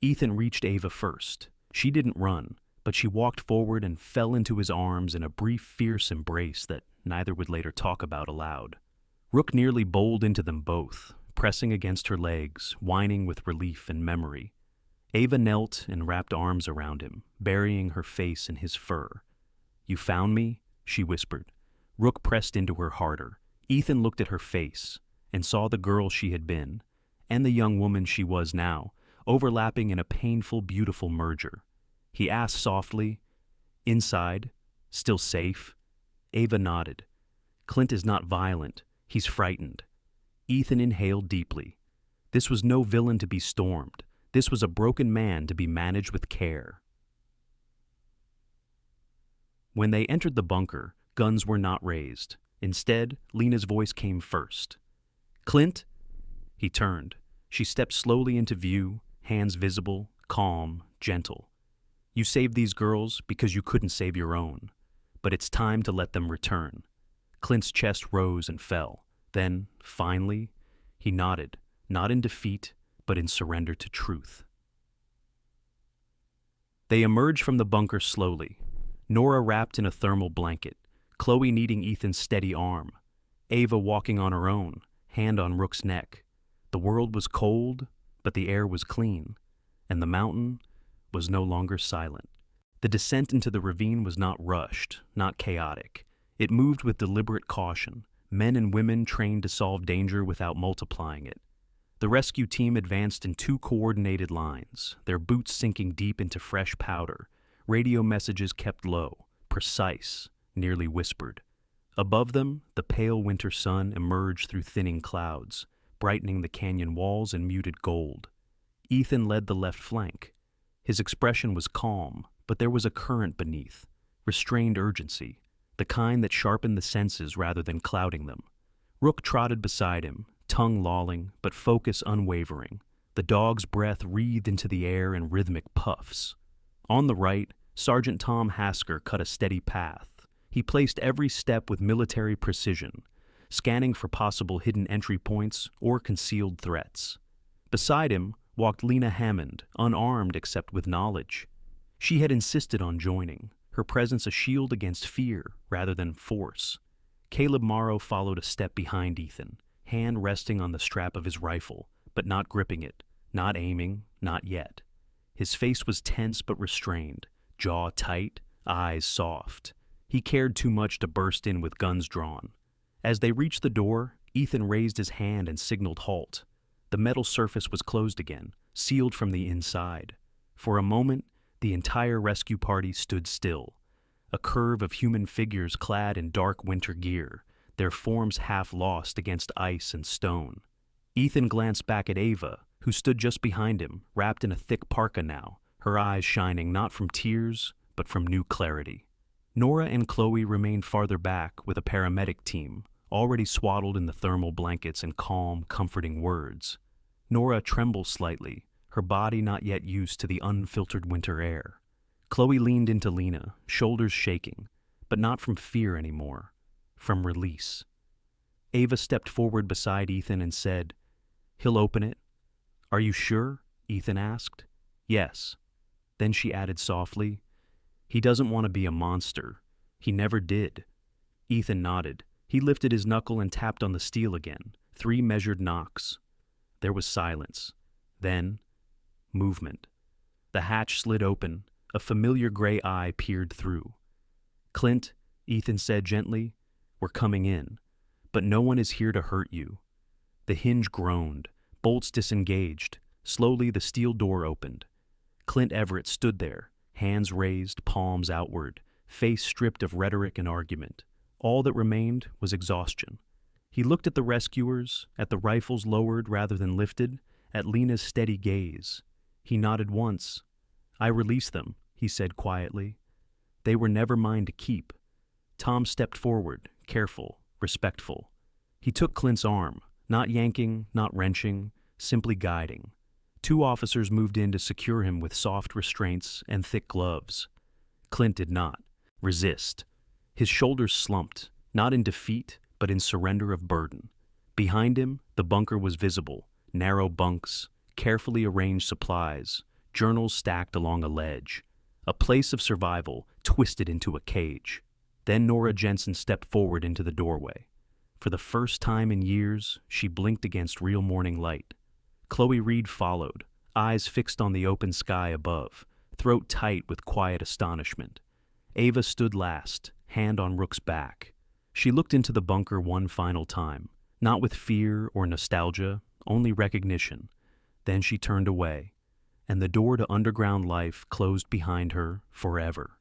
Ethan reached Ava first. She didn't run, but she walked forward and fell into his arms in a brief, fierce embrace that neither would later talk about aloud. Rook nearly bowled into them both, pressing against her legs, whining with relief and memory. Ava knelt and wrapped arms around him, burying her face in his fur. You found me? She whispered. Rook pressed into her harder. Ethan looked at her face and saw the girl she had been, and the young woman she was now, overlapping in a painful, beautiful merger. He asked softly, Inside? Still safe? Ava nodded. Clint is not violent. He's frightened. Ethan inhaled deeply. This was no villain to be stormed. This was a broken man to be managed with care. When they entered the bunker, guns were not raised. Instead, Lena's voice came first. Clint? He turned. She stepped slowly into view, hands visible, calm, gentle. You saved these girls because you couldn't save your own. But it's time to let them return. Clint's chest rose and fell. Then, finally, he nodded, not in defeat, but in surrender to truth. They emerged from the bunker slowly. Nora wrapped in a thermal blanket, Chloe needing Ethan's steady arm, Ava walking on her own, hand on Rook's neck. The world was cold, but the air was clean, and the mountain was no longer silent. The descent into the ravine was not rushed, not chaotic. It moved with deliberate caution, men and women trained to solve danger without multiplying it. The rescue team advanced in two coordinated lines, their boots sinking deep into fresh powder, radio messages kept low, precise, nearly whispered. Above them, the pale winter sun emerged through thinning clouds, brightening the canyon walls in muted gold. Ethan led the left flank. His expression was calm, but there was a current beneath, restrained urgency, the kind that sharpened the senses rather than clouding them. Rook trotted beside him, tongue lolling, but focus unwavering. The dog's breath wreathed into the air in rhythmic puffs. On the right, Sergeant Tom Hasker cut a steady path. He placed every step with military precision, scanning for possible hidden entry points or concealed threats. Beside him walked Lena Hammond, unarmed except with knowledge. She had insisted on joining, her presence a shield against fear rather than force. Caleb Morrow followed a step behind Ethan, hand resting on the strap of his rifle, but not gripping it, not aiming, not yet. His face was tense but restrained, jaw tight, eyes soft. He cared too much to burst in with guns drawn. As they reached the door, Ethan raised his hand and signaled halt. The metal surface was closed again, sealed from the inside. For a moment, the entire rescue party stood still, a curve of human figures clad in dark winter gear, their forms half lost against ice and stone. Ethan glanced back at Ava, who stood just behind him, wrapped in a thick parka now, her eyes shining not from tears, but from new clarity. Nora and Chloe remained farther back with a paramedic team, already swaddled in the thermal blankets and calm, comforting words. Nora trembled slightly, her body not yet used to the unfiltered winter air. Chloe leaned into Lena, shoulders shaking, but not from fear anymore, from release. Ava stepped forward beside Ethan and said, "He'll open it." "Are you sure?" Ethan asked. "Yes." Then she added softly, "He doesn't want to be a monster. He never did." Ethan nodded. He lifted his knuckle and tapped on the steel again, 3 measured knocks. There was silence. Then, movement. The hatch slid open. A familiar gray eye peered through. "Clint," Ethan said gently, "we're coming in. But no one is here to hurt you." The hinge groaned. Bolts disengaged. Slowly the steel door opened. Clint Everett stood there, hands raised, palms outward, face stripped of rhetoric and argument. All that remained was exhaustion. He looked at the rescuers, at the rifles lowered rather than lifted, at Lena's steady gaze. He nodded once. "I released them," he said quietly. "They were never mine to keep." Tom stepped forward, careful, respectful. He took Clint's arm, not yanking, not wrenching, simply guiding. 2 officers moved in to secure him with soft restraints and thick gloves. Clint did not resist. His shoulders slumped, not in defeat, but in surrender of burden. Behind him, the bunker was visible, narrow bunks, carefully arranged supplies, journals stacked along a ledge. A place of survival twisted into a cage. Then Nora Jensen stepped forward into the doorway. For the first time in years, she blinked against real morning light. Chloe Reed followed, eyes fixed on the open sky above, throat tight with quiet astonishment. Ava stood last, hand on Rook's back. She looked into the bunker one final time, not with fear or nostalgia, only recognition. Then she turned away, and the door to underground life closed behind her forever.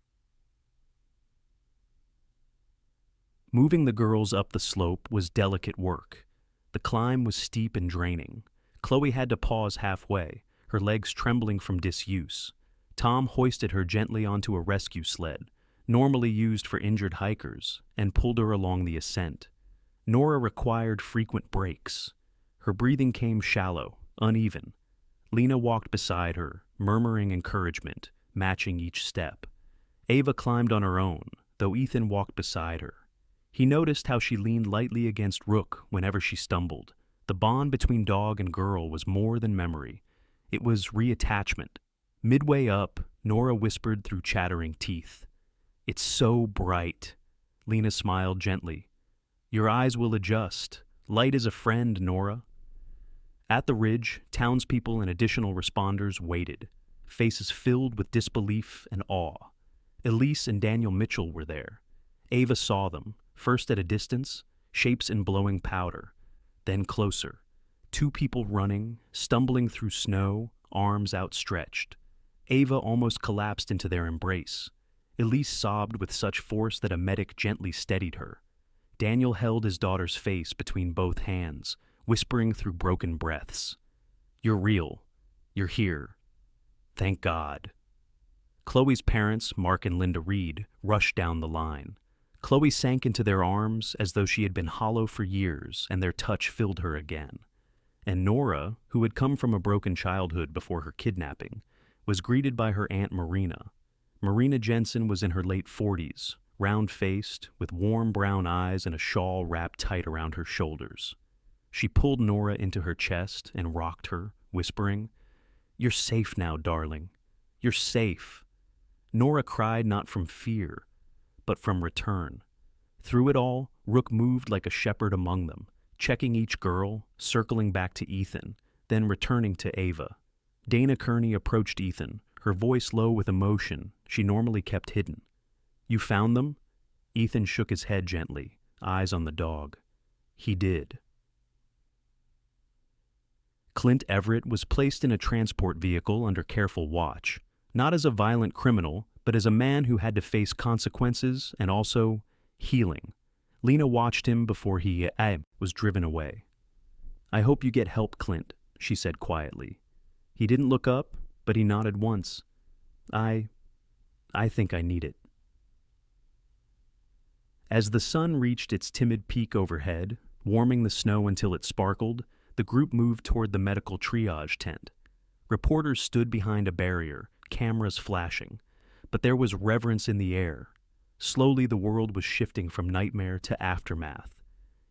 Moving the girls up the slope was delicate work. The climb was steep and draining. Chloe had to pause halfway, her legs trembling from disuse. Tom hoisted her gently onto a rescue sled, normally used for injured hikers, and pulled her along the ascent. Nora required frequent breaks. Her breathing came shallow, uneven. Lena walked beside her, murmuring encouragement, matching each step. Ava climbed on her own, though Ethan walked beside her. He noticed how she leaned lightly against Rook whenever she stumbled. The bond between dog and girl was more than memory. It was reattachment. Midway up, Nora whispered through chattering teeth, It's so bright. Lena smiled gently. Your eyes will adjust. Light is a friend, Nora. At the ridge, townspeople and additional responders waited, faces filled with disbelief and awe. Elise and Daniel Mitchell were there. Ava saw them, first at a distance, shapes in blowing powder, then closer. Two people running, stumbling through snow, arms outstretched. Ava almost collapsed into their embrace. Elise sobbed with such force that a medic gently steadied her. Daniel held his daughter's face between both hands, whispering through broken breaths. You're real. You're here. Thank God. Chloe's parents, Mark and Linda Reed, rushed down the line. Chloe sank into their arms as though she had been hollow for years, and their touch filled her again. And Nora, who had come from a broken childhood before her kidnapping, was greeted by her Aunt Marina. Marina Jensen was in her late 40s, round-faced, with warm brown eyes and a shawl wrapped tight around her shoulders. She pulled Nora into her chest and rocked her, whispering, You're safe now, darling. You're safe. Nora cried not from fear, but from return. Through it all, Rook moved like a shepherd among them, checking each girl, circling back to Ethan, then returning to Ava. Dana Kearney approached Ethan, her voice low with emotion she normally kept hidden. You found them? Ethan shook his head gently, eyes on the dog. He did. Clint Everett was placed in a transport vehicle under careful watch, not as a violent criminal, but as a man who had to face consequences and also healing. Lena watched him before he was driven away. I hope you get help, Clint, she said quietly. He didn't look up, but he nodded once. I think I need it. As the sun reached its timid peak overhead, warming the snow until it sparkled, the group moved toward the medical triage tent. Reporters stood behind a barrier, cameras flashing, but there was reverence in the air. Slowly the world was shifting from nightmare to aftermath.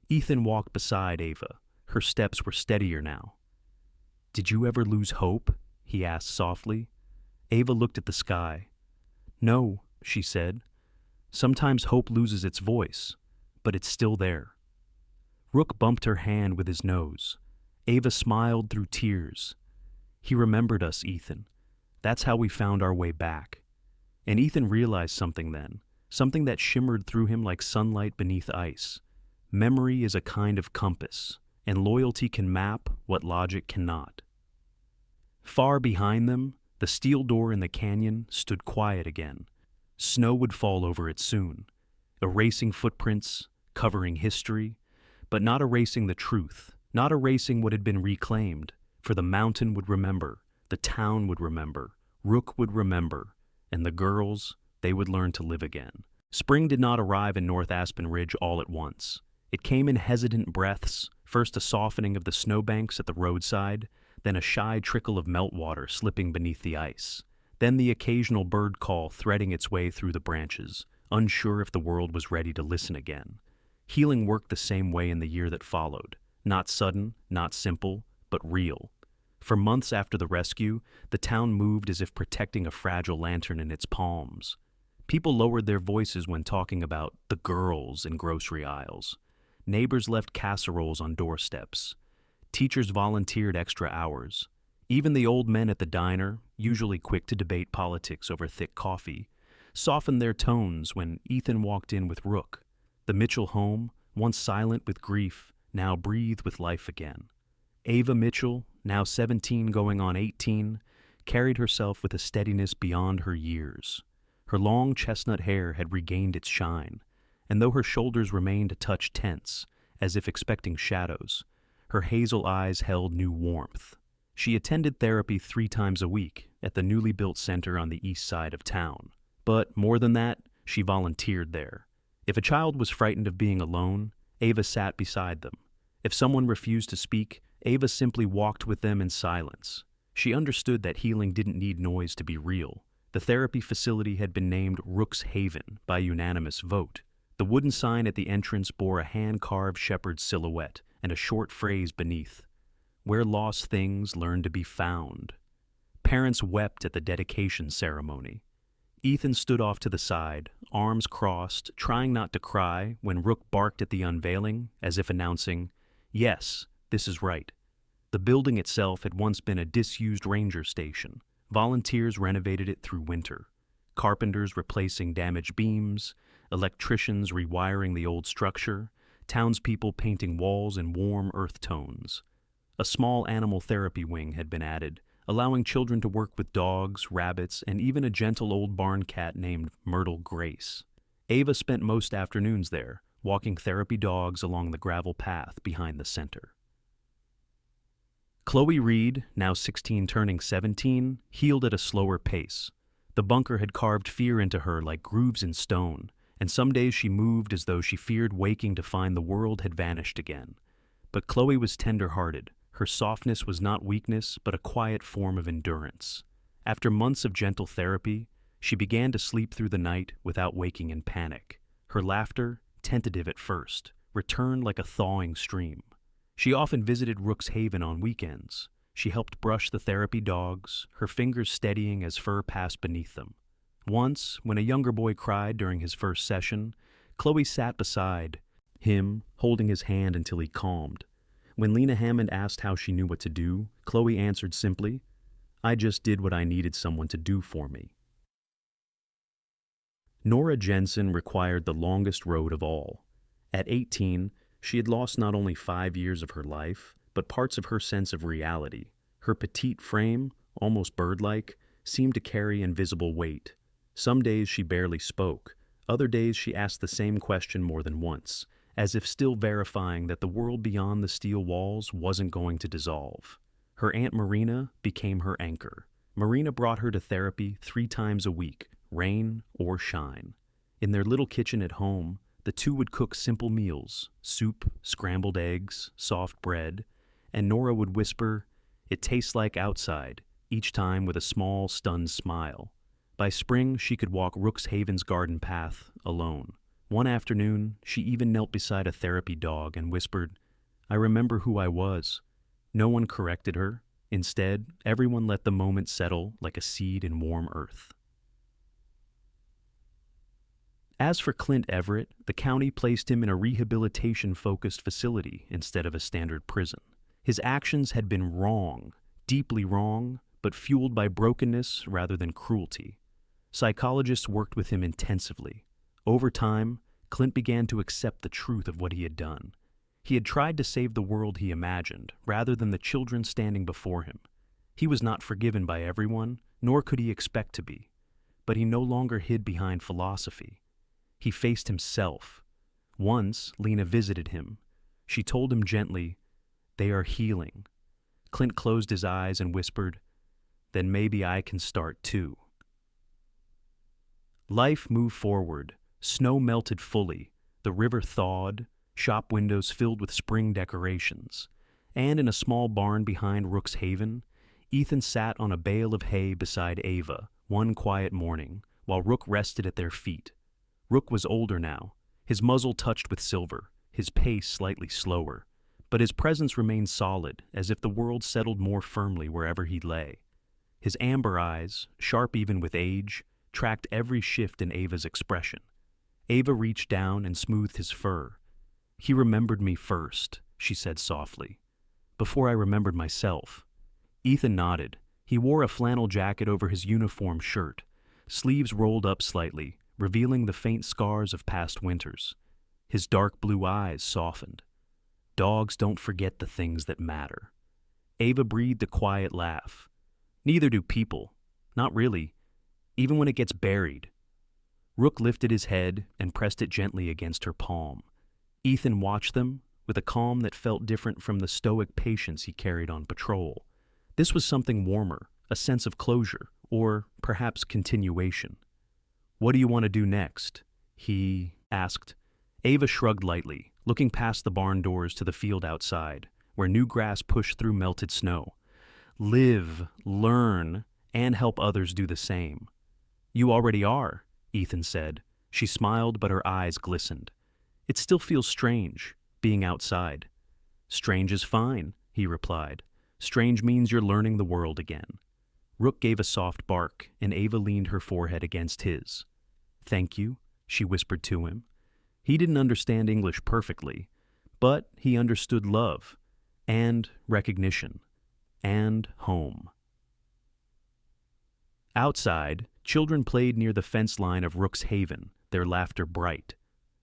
Ethan walked beside Ava. Her steps were steadier now. Did you ever lose hope? He asked softly. Ava looked at the sky. No, she said. Sometimes hope loses its voice, but it's still there. Rook bumped her hand with his nose. Ava smiled through tears. He remembered us, Ethan. That's how we found our way back. And Ethan realized something then, something that shimmered through him like sunlight beneath ice. Memory is a kind of compass, and loyalty can map what logic cannot. Far behind them, the steel door in the canyon stood quiet again. Snow would fall over it soon, erasing footprints, covering history, but not erasing the truth, not erasing what had been reclaimed, for the mountain would remember, the town would remember, Rook would remember, and the girls, they would learn to live again. Spring did not arrive in North Aspen Ridge all at once. It came in hesitant breaths, first a softening of the snowbanks at the roadside, then a shy trickle of meltwater slipping beneath the ice, then the occasional bird call threading its way through the branches, unsure if the world was ready to listen again. Healing worked the same way in the year that followed, not sudden, not simple, but real. For months after the rescue, the town moved as if protecting a fragile lantern in its palms. People lowered their voices when talking about the girls in grocery aisles. Neighbors left casseroles on doorsteps. Teachers volunteered extra hours. Even the old men at the diner, usually quick to debate politics over thick coffee, softened their tones when Ethan walked in with Rook. The Mitchell home, once silent with grief, now breathed with life again. Ava Mitchell, now 17 going on 18, carried herself with a steadiness beyond her years. Her long chestnut hair had regained its shine, and though her shoulders remained a touch tense, as if expecting shadows, her hazel eyes held new warmth. She attended therapy 3 times a week at the newly built center on the east side of town. But more than that, she volunteered there. If a child was frightened of being alone, Ava sat beside them. If someone refused to speak, Ava simply walked with them in silence. She understood that healing didn't need noise to be real. The therapy facility had been named Rook's Haven by unanimous vote. The wooden sign at the entrance bore a hand-carved shepherd's silhouette and a short phrase beneath, "Where lost things learn to be found." Parents wept at the dedication ceremony. Ethan stood off to the side, arms crossed, trying not to cry when Rook barked at the unveiling, as if announcing, "Yes, this is right." The building itself had once been a disused ranger station. Volunteers renovated it through winter. Carpenters replacing damaged beams, electricians rewiring the old structure, townspeople painting walls in warm earth tones. A small animal therapy wing had been added, allowing children to work with dogs, rabbits, and even a gentle old barn cat named Myrtle Grace. Ava spent most afternoons there, walking therapy dogs along the gravel path behind the center. Chloe Reed, now 16 turning 17, healed at a slower pace. The bunker had carved fear into her like grooves in stone, and some days she moved as though she feared waking to find the world had vanished again. But Chloe was tender-hearted. Her softness was not weakness, but a quiet form of endurance. After months of gentle therapy, she began to sleep through the night without waking in panic. Her laughter, tentative at first, returned like a thawing stream. She often visited Rook's Haven on weekends. She helped brush the therapy dogs, her fingers steadying as fur passed beneath them. Once, when a younger boy cried during his first session, Chloe sat beside him, holding his hand until he calmed. When Lena Hammond asked how she knew what to do, Chloe answered simply, "I just did what I needed someone to do for me." Nora Jensen required the longest road of all. At 18, she had lost not only 5 years of her life, but parts of her sense of reality. Her petite frame, almost bird-like, seemed to carry invisible weight. Some days she barely spoke. Other days she asked the same question more than once, as if still verifying that the world beyond the steel walls wasn't going to dissolve. Her Aunt Marina became her anchor. Marina brought her to therapy 3 times a week, rain or shine. In their little kitchen at home, the two would cook simple meals, soup, scrambled eggs, soft bread, and Nora would whisper, "It tastes like outside," each time with a small, stunned smile. By spring, she could walk Rook's Haven's garden path alone. One afternoon, she even knelt beside a therapy dog and whispered, "I remember who I was." No one corrected her. Instead, everyone let the moment settle like a seed in warm earth. As for Clint Everett, the county placed him in a rehabilitation-focused facility instead of a standard prison. His actions had been wrong, deeply wrong, but fueled by brokenness rather than cruelty. Psychologists worked with him intensively. Over time, Clint began to accept the truth of what he had done. He had tried to save the world he imagined, rather than the children standing before him. He was not forgiven by everyone, nor could he expect to be. But he no longer hid behind philosophy. He faced himself. Once, Lena visited him. She told him gently, "They are healing." Clint closed his eyes and whispered, "Then maybe I can start too." Life moved forward. Snow melted fully. The river thawed. Shop windows filled with spring decorations. And in a small barn behind Rook's Haven, Ethan sat on a bale of hay beside Ava one quiet morning while Rook rested at their feet. Rook was older now, his muzzle touched with silver, his pace slightly slower, but his presence remained solid, as if the world settled more firmly wherever he lay. His amber eyes, sharp even with age, tracked every shift in Ava's expression. Ava reached down and smoothed his fur. "He remembered me first," she said softly, "before I remembered myself." Ethan nodded. He wore a flannel jacket over his uniform shirt, sleeves rolled up slightly, revealing the faint scars of past winters. His dark blue eyes softened. "Dogs don't forget the things that matter." Ava breathed a quiet laugh. "Neither do people. Not really. Even when it gets buried." Rook lifted his head and pressed it gently against her palm. Ethan watched them with a calm that felt different from the stoic patience he carried on patrol. This was something warmer, a sense of closure, or perhaps continuation. "What do you want to do next?" he asked. Ava shrugged lightly, looking past the barn doors to the field outside, where new grass pushed through melted snow. "Live, learn, and help others do the same." "You already are," Ethan said. She smiled, but her eyes glistened. "It still feels strange, being outside." "Strange is fine," he replied. "Strange means you're learning the world again." Rook gave a soft bark, and Ava leaned her forehead against his. "Thank you," she whispered to him. He didn't understand English perfectly, but he understood love, and recognition, and home. Outside, children played near the fence line of Rook's Haven, their laughter bright.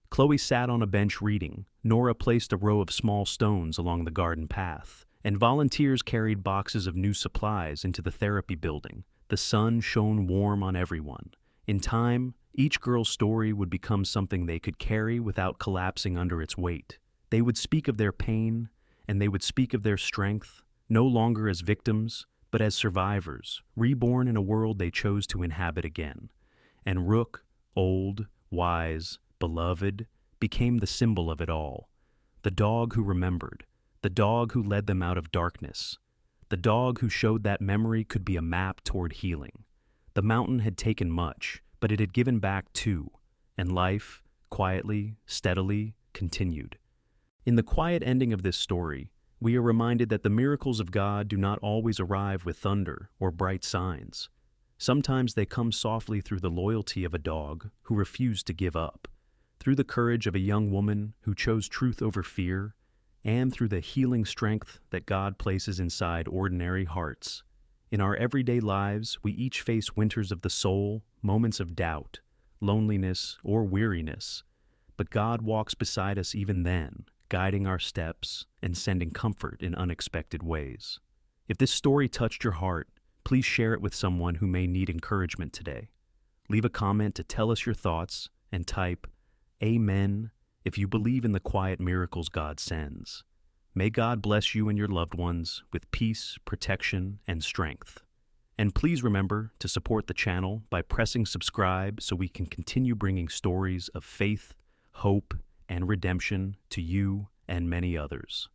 Chloe sat on a bench reading, Nora placed a row of small stones along the garden path, and volunteers carried boxes of new supplies into the therapy building. The sun shone warm on everyone. In time, each girl's story would become something they could carry without collapsing under its weight. They would speak of their pain, and they would speak of their strength, no longer as victims, but as survivors, reborn in a world they chose to inhabit again. And Rook, old, wise, beloved, became the symbol of it all. The dog who remembered, the dog who led them out of darkness, the dog who showed that memory could be a map toward healing. The mountain had taken much, but it had given back too, and life, quietly, steadily, continued. In the quiet ending of this story, we are reminded that the miracles of God do not always arrive with thunder or bright signs. Sometimes they come softly through the loyalty of a dog who refused to give up, through the courage of a young woman who chose truth over fear, and through the healing strength that God places inside ordinary hearts. In our everyday lives, we each face winters of the soul, moments of doubt, loneliness, or weariness. But God walks beside us even then, guiding our steps and sending comfort in unexpected ways. If this story touched your heart, please share it with someone who may need encouragement today. Leave a comment to tell us your thoughts and type Amen if you believe in the quiet miracles God sends. May God bless you and your loved ones with peace, protection, and strength. And please remember to support the channel by pressing subscribe so we can continue bringing stories of faith, hope, and redemption to you and many others.